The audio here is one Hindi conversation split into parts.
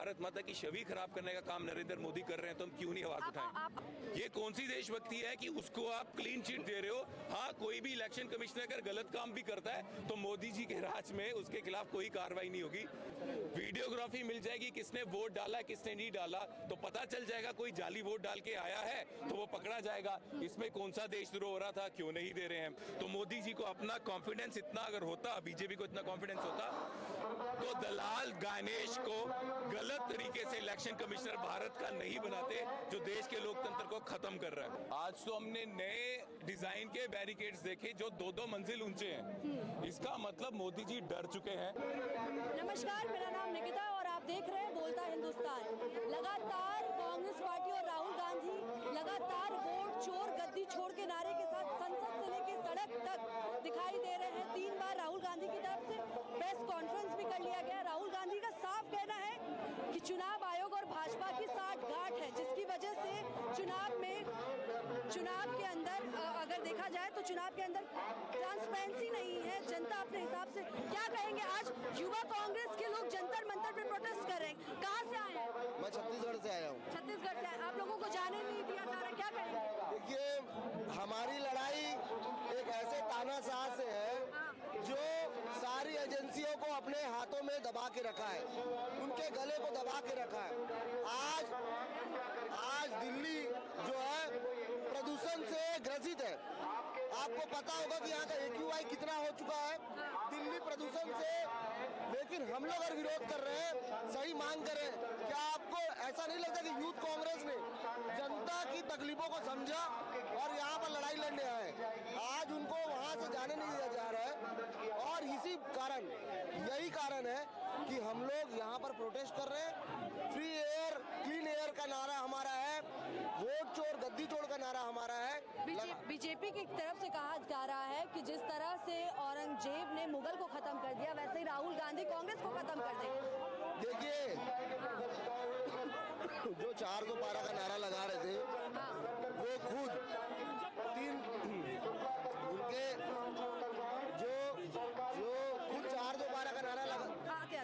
भारत माता की छवि खराब करने का काम नरेंद्र मोदी कर रहे हैं तो हम क्यों नहीं आवाज उठाएं? ये कौन सी देशभक्ति है कि उसको आप क्लीन चिट दे रहे हो? हाँ, कोई भी इलेक्शन कमिश्नर अगर गलत काम भी करता है तो मोदी जी के राज में उसके खिलाफ कोई कार्रवाई नहीं होगी। वीडियोग्राफी मिल जाएगी, किसने वोट डाला किसने नहीं डाला तो पता चल जाएगा। कोई जाली वोट डाल के आया है तो वो पकड़ा जाएगा। इसमें कौन सा देशद्रोह हो रहा था, क्यों नहीं दे रहे हैं? तो मोदी जी को अपना कॉन्फिडेंस इतना अगर होता, बीजेपी को इतना कॉन्फिडेंस होता, तो दलाल गणेश को गलत तरीके से इलेक्शन कमिश्नर भारत का नहीं बनाते, जो देश के लोकतंत्र को खत्म कर रहा है। आज तो हमने नए डिजाइन के बैरिकेड्स देखे जो 2-2 मंजिल ऊंचे हैं। इसका मतलब मोदी जी डर चुके हैं। नमस्कार, मेरा नाम निकिता और आप देख रहे हैं बोलता हिंदुस्तान। लगातार कांग्रेस पार्टी और राहुल गांधी लगातार वोट चोर गद्दी छोड़ के नारे के साथ संसद से लेकर सड़क तक दिखाई दे रहे हैं। 3 बार राहुल गांधी की तरफ से प्रेस कॉन्फ्रेंस भी कर लिया गया। राहुल गांधी का साफ कहना है कि चुनाव आयोग और भाजपा की साठगांठ है, जिसकी वजह से चुनाव के अंदर अगर देखा जाए तो चुनाव के अंदर ट्रांसपेरेंसी नहीं है। जनता अपने हिसाब से क्या कहेंगे? आज युवा कांग्रेस के लोग जंतर मंतर पे प्रोटेस्ट कर रहे हैं। कहाँ से आए हैं? मैं छत्तीसगढ़ से आया हूँ। छत्तीसगढ़ से आए। आप लोगों को जाने नहीं दिया जा रहा, क्या कहेंगे? देखिए, हमारी लड़ाई एक ऐसे तानाशाह से है जो सारी एजेंसियों को अपने हाथों में दबा के रखा है, उनके गले को दबा के रखा है। आज दिल्ली जो है प्रदूषण से ग्रसित है। आपको पता होगा कि यहाँ का AQI कितना हो चुका है दिल्ली प्रदूषण से। लेकिन हम लोग अगर विरोध कर रहे हैं, सही मांग कर रहे हैं, क्या आपको ऐसा नहीं लगता कि यूथ कांग्रेस ने जनता की तकलीफों को समझा और यहाँ पर लड़ाई लड़ने आए? आज उनको वहाँ से जाने नहीं दिया जा रहा है और यही कारण है कि हम लोग यहाँ पर प्रोटेस्ट कर रहे हैं। फ्री एयर, क्लीन एयर का नारा हमारा है, वोट चोर गद्दी चोर का नारा हमारा है। बीजेपी की तरफ से कहा जा रहा है कि जिस तरह से औरंगजेब ने मुगल को खत्म कर दिया, वैसे ही राहुल गांधी कांग्रेस को खत्म कर देंगे। देखिए, जो 412 का नारा लगा रहे थे वो खुद उनके जो खुद 412 का नारा लगा। क्या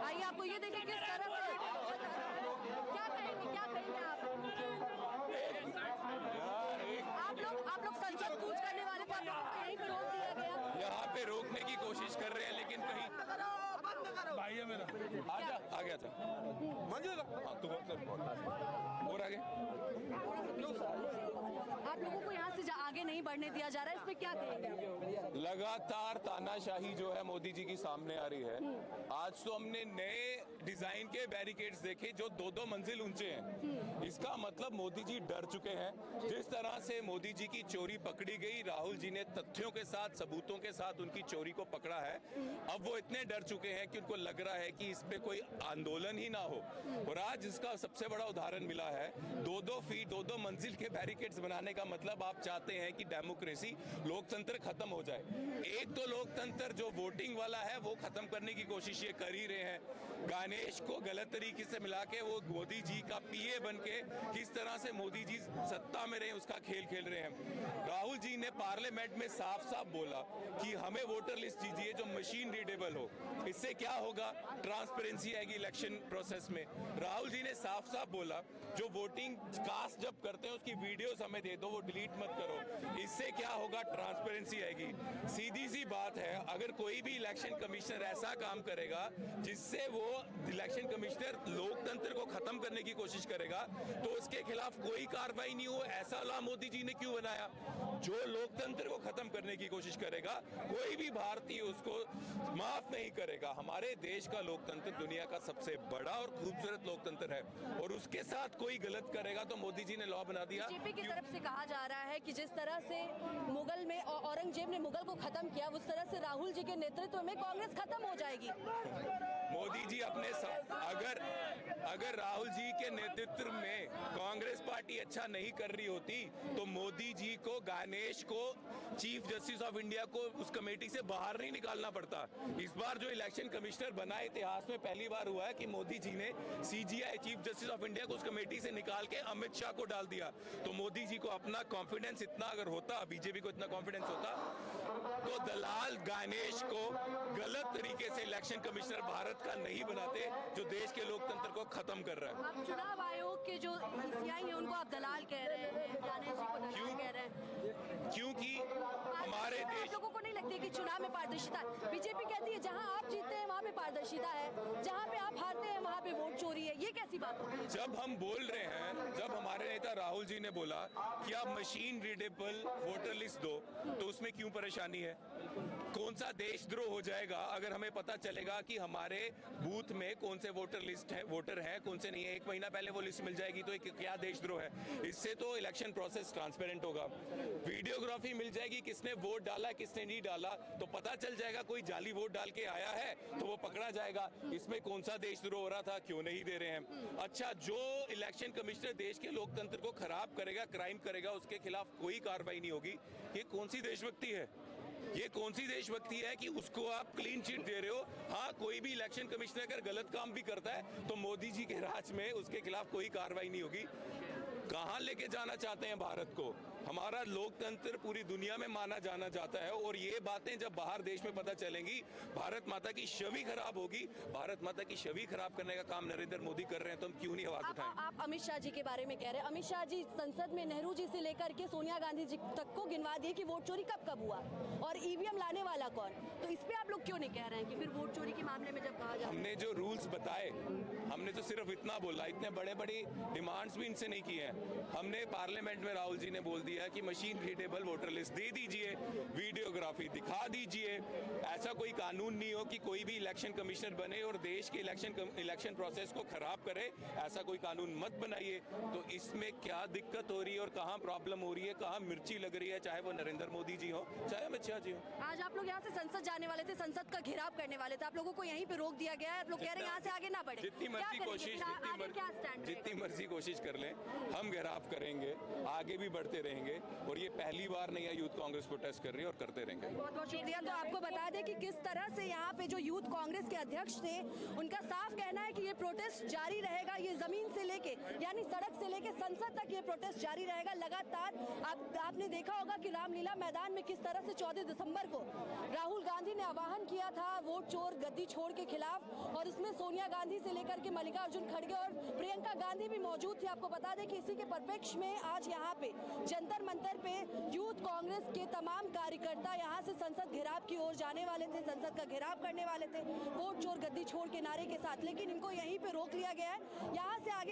आइए आपको ये देखिए किस तरह से क्या कहेंगे आप लोग संसद कूच करने वाले को यहीं पे रोक दिया गया। यहाँ पे रोकने की कोशिश कर रहे हैं लेकिन कहीं भाई है मेरा आ गया था मंजिल और आगे आप लोगों को यहाँ से आगे नहीं बढ़ने दिया जा रहा है, इस पे क्या कहेंगे? लगातार तानाशाही जो है मोदी जी की सामने आ रही है। आज तो हमने नए डिजाइन के बैरिकेड्स देखे जो 2-2 मंजिल ऊंचे हैं। इसका मतलब मोदी जी डर चुके हैं। जिस तरह से मोदी जी की चोरी पकड़ी गई, राहुल जी ने तथ्यों के साथ सबूतों के साथ उनकी चोरी को पकड़ा है। अब वो इतने डर चुके हैं कि उनको लग रहा है कि इस पे कोई आंदोलन ही ना हो। और आज इसका सबसे बड़ा उदाहरण मिला है। 2-2 फीट 2-2 मंजिल के बैरिकेड्स बनाने का मतलब आप चाहते हैं कि डेमोक्रेसी, लोकतंत्र खत्म हो जाए। एक तो लोकतंत्र जो वोटिंग वाला है वो खत्म करने की कोशिश ये कर ही रहे हैं। गणेश को गलत तरीके से मिला के वो मोदी जी का PA बन के किस तरह से मोदी जी सत्ता में रहे उसका खेल खेल रहे हैं। राहुल जी ने पार्लियामेंट में साफ साफ बोला कि हमें वोटर लिस्ट दीजिए जो मशीन रीडेबल हो। इससे क्या होगा? ट्रांसपेरेंसी आएगी इलेक्शन प्रोसेस में। राहुल जी ने साफ साफ बोला जो वोटिंग कास्ट जब करते हैं उसकी वीडियोस हमें दे दो, वो डिलीट मत करो। इससे क्या होगा? ट्रांसपेरेंसी आएगी। सीधी सी बात है, अगर कोई भी इलेक्शन कमिश्नर ऐसा काम करेगा जिससे वो इलेक्शन कमिश्नर लोकतंत्र को खत्म करने की कोशिश करेगा तो उसके खिलाफ कोई कार्रवाई नहीं हो। ऐसा लॉ मोदी जी ने क्यों बनाया? जो लोकतंत्र को खत्म करने की कोशिश करेगा कोई भी भारतीय उसको माफ नहीं करेगा। हमारे देश का लोकतंत्र दुनिया का सबसे बड़ा और खूबसूरत लोकतंत्र है और उसके साथ कोई गलत करेगा तो मोदी जी ने लॉ बना दिया। बीजेपी की तरफ से कहा जा रहा है कि जिस तरह से मुगल में औरंगजेब ने मुगल को खत्म किया, उस तरह से राहुल जी के नेतृत्व में कांग्रेस खत्म हो जाएगी। मोदी जी अपने अगर राहुल जी के नेतृत्व में कांग्रेस पार्टी अच्छा नहीं कर रही होती तो मोदी जी को, गणेश को, चीफ जस्टिस ऑफ इंडिया को उस कमेटी से बाहर नहीं निकालना पड़ता। इस बार जो इलेक्शन कमिश्नर बना, इतिहास में पहली बार हुआ है कि मोदी जी ने CGI, chief justice of India को उस कमेटी से निकाल के अमित शाह को डाल दिया। तो मोदी जी को अपना कॉन्फिडेंस इतना अगर होता, बीजेपी को इतना कॉन्फिडेंस होता तो दलाल गणेश को गलत तरीके से इलेक्शन कमिश्नर भारत का नहीं बनाते, जो देश के लोकतंत्र को खत्म कर रहा है। आप चुनाव आयोग के जो ईसीआई हैं उनको आप दलाल कह रहे हैं, गणेश जी को दलाल कह रहे हैं, क्योंकि हमारे आप देश लोगों को नहीं लगती कि चुनाव में पारदर्शिता है? बीजेपी कहती है जहां आप जीतते हैं वहां पे पारदर्शिता है, जहां पे आप हारते हैं वहां पे वोट चोरी है। ये कैसी बात होती है? जब हम बोल रहे हैं, जब हमारे नेता राहुल जी ने बोला कि आप मशीन रीडेबल वोटर लिस्ट दो, तो उसमें क्यों परेशानी है? कौन सा देशद्रोह हो जाएगा अगर हमें पता चलेगा कि हमारे बूथ में कौन से वोटर हैं, कौन से नहीं है? एक महीना पहले वो लिस्ट मिल जाएगी तो क्या देशद्रोह है? इससे तो इलेक्शन प्रोसेस ट्रांसपेरेंट होगा। वीडियोग्राफी मिल जाएगी, किसने वोट डाला किसने नहीं डाला, तो पता चल जाएगा। कोई जाली वोट डाल के आया है तो वो पकड़ा जाएगा। इसमें कौन सा देशद्रोह हो रहा था, क्यों नहीं दे रहे हैं? अच्छा, जो इलेक्शन कमिश्नर देश के लोकतंत्र को खराब करेगा, क्राइम करेगा, उसके खिलाफ कोई कार्रवाई नहीं होगी। ये कौन सी देशभक्ति है? ये कौन सी देशभक्ति है कि उसको आप क्लीन चिट दे रहे हो? हाँ, कोई भी इलेक्शन कमिश्नर अगर गलत काम भी करता है तो मोदी जी के राज में उसके खिलाफ कोई कार्रवाई नहीं होगी। कहां लेके जाना चाहते हैं भारत को? हमारा लोकतंत्र पूरी दुनिया में माना जाना जाता है, और ये बातें जब बाहर देश में पता चलेंगी, भारत माता की छवि खराब होगी। भारत माता की छवि खराब करने का काम नरेंद्र मोदी कर रहे हैं, तो हम क्यों नहीं आवाज उठाएं? आप अमित शाह जी के बारे में कह रहे हैं। अमित शाह जी संसद में नेहरू जी से लेकर के सोनिया गांधी जी तक को गिनवा दिए कि वोट चोरी कब कब हुआ और ईवीएम लाने वाला कौन। तो इस पे आप लोग क्यों नहीं कह रहे हैं कि फिर वोट चोरी के मामले में जब कहा जाए? हमने जो रूल्स बताए, हमने तो सिर्फ इतना बोला, इतने बड़े बड़ी डिमांड्स भी इनसे नहीं की हैं। हमने पार्लियामेंट में राहुल जी ने बोल दिया कि मशीन रीडेबल वोटर लिस्ट दे दीजिए, वीडियोग्राफी दिखा दीजिए। ऐसा कोई कानून नहीं हो कि कोई भी इलेक्शन कमिश्नर बने और देश के इलेक्शन प्रोसेस को खराब करे। ऐसा कोई कानून मत बनाइए। तो इसमें क्या दिक्कत हो रही है और कहाँ प्रॉब्लम हो रही है, कहाँ मिर्ची लग रही है, चाहे वो नरेंद्र मोदी जी हो, चाहे अमित शाह जी हो। आज आप लोग यहाँ से संसद जाने वाले थे, संसद का घेराव करने वाले थे, आप लोगों को यहीं पे रोक दिया गया है। आप लोग कह रहे हैं यहाँ से आगे ना बढ़े। जितनी मर्जी कोशिश कर लें, हम घेराव करेंगे, आगे भी बढ़ते रहेंगे। और ये पहली बार नहीं है यूथ कांग्रेस प्रोटेस्ट कर रही है, और करते रहेंगे। बहुत बहुत शुक्रिया। तो आपको बता दें कि किस तरह से यहाँ पे जो यूथ कांग्रेस के अध्यक्ष थे, उनका साफ कहना है कि ये प्रोटेस्ट जारी रहेगा। ये जमीन से लेके यानी सड़क से लेके संसद तक ये प्रोटेस्ट जारी रहेगा लगातार। आपने देखा होगा कि रामलीला मैदान में किस तरह से 14 दिसंबर को राहुल गांधी ने आह्वान किया था वोट चोर गद्दी छोड़ के खिलाफ, और इसमें सोनिया गांधी से लेकर के मल्लिकार्जुन खड़गे और प्रियंका गांधी भी मौजूद थी। आपको बता दें कि इसी के परिप्रेक्ष्य में आज यहाँ पे जंतर मंतर पे यूथ कांग्रेस के तमाम कार्यकर्ता यहाँ से संसद घेराव की ओर जाने वाले थे, संसद का घेराव करने वाले थे वोट चोर गद्दी छोड़ के नारे के साथ, लेकिन इनको यहीं पे रोक लिया गया है। यहाँ से आगे